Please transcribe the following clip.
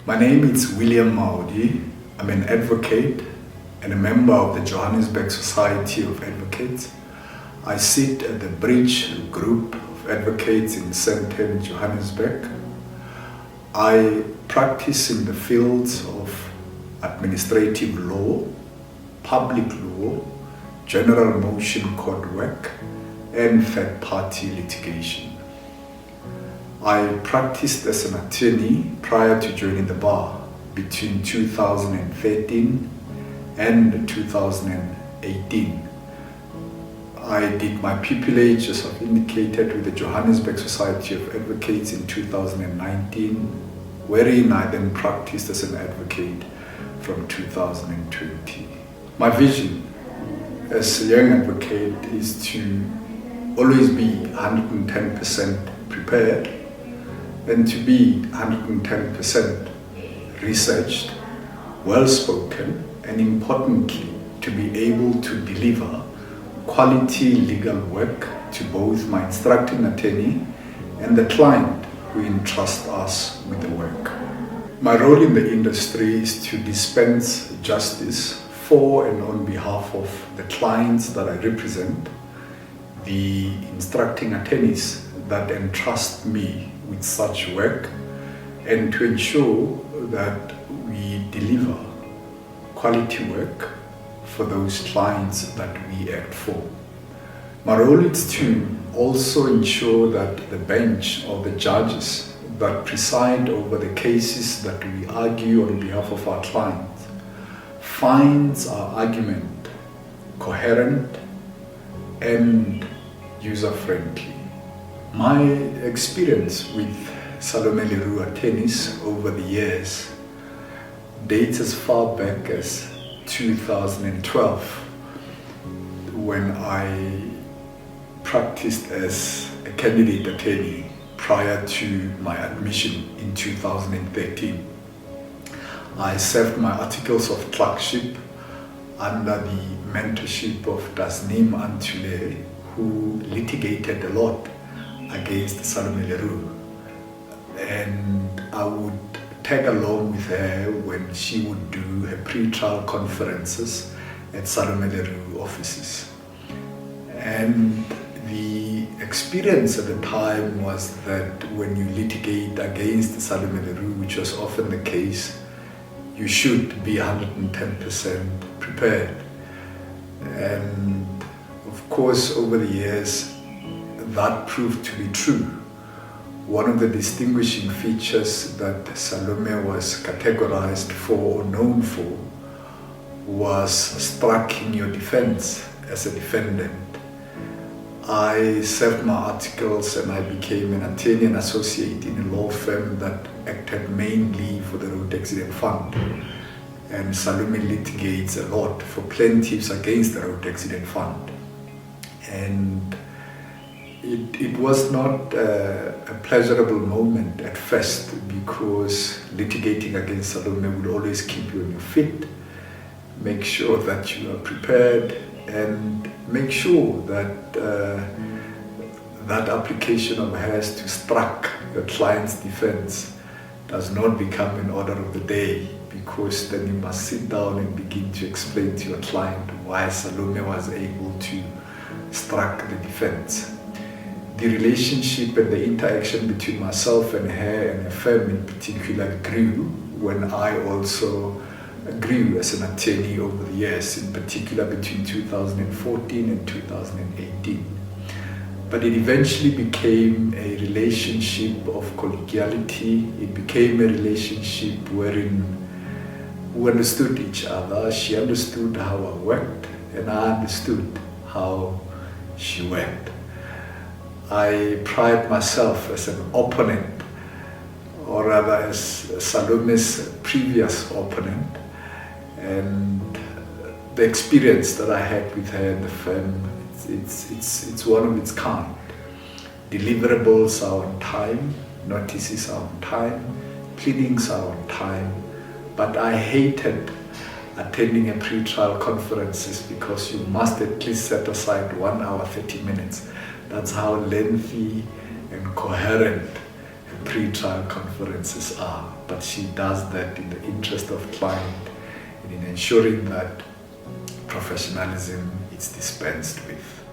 My name is William Maodi. I'm an advocate and a member of the Johannesburg Society of Advocates. I sit at the Bridge Group of Advocates in Sandton, Johannesburg. I practice in the fields of administrative law, public law, general motion court work, and third-party litigation. I practiced as an attorney prior to joining the bar between 2013 and 2018. I did my pupillage, as I've indicated, with the Johannesburg Society of Advocates in 2019, wherein I then practiced as an advocate from 2020. My vision as a young advocate is to always be 110% prepared and to be 110% researched, well-spoken, and importantly, to be able to deliver quality legal work to both my instructing attorney and the client who entrust us with the work. My role in the industry is to dispense justice for and on behalf of the clients that I represent, the instructing attorneys that entrust me with such work, and to ensure that we deliver quality work for those clients that we act for. My role is to also ensure that the bench or the judges that preside over the cases that we argue on behalf of our clients finds our argument coherent and user-friendly. My experience with Salomé Roux attorneys over the years dates as far back as 2012, when I practiced as a candidate attorney prior to my admission in 2013. I served my articles of clerkship under the mentorship of Tasneem Antule, who litigated a lot against Salomé Roux. And I would tag along with her when she would do her pre-trial conferences at Salomé Roux offices. And the experience at the time was that when you litigate against Salomé Roux, which was often the case, you should be 110% prepared. And of course, over the years, that proved to be true. One of the distinguishing features that Salomé was categorized for or known for was striking your defense as a defendant. I served my articles and I became an attorney and associate in a law firm that acted mainly for the Road Accident Fund. And Salomé litigates a lot for plaintiffs against the Road Accident Fund. And it was not a pleasurable moment at first, because litigating against Salomé will always keep you on your feet, make sure that you are prepared, and make sure that that application of hers to strike your client's defense does not become an order of the day, because then you must sit down and begin to explain to your client why Salomé was able to strike the defense. The relationship and the interaction between myself and her and her firm in particular grew when I also grew as an attorney over the years, in particular between 2014 and 2018. But it eventually became a relationship of collegiality. It became a relationship wherein we understood each other. She understood how I worked and I understood how she worked. I pride myself as an opponent, or rather as Salomé's previous opponent, and the experience that I had with her in the firm, it's one of its kind. Deliverables are on time, notices are on time, pleadings are on time, but I hated attending a pre-trial conferences because you must at least set aside 1 hour, 30 minutes. That's how lengthy and coherent pre-trial conferences are, but she does that in the interest of client and in ensuring that professionalism is dispensed with.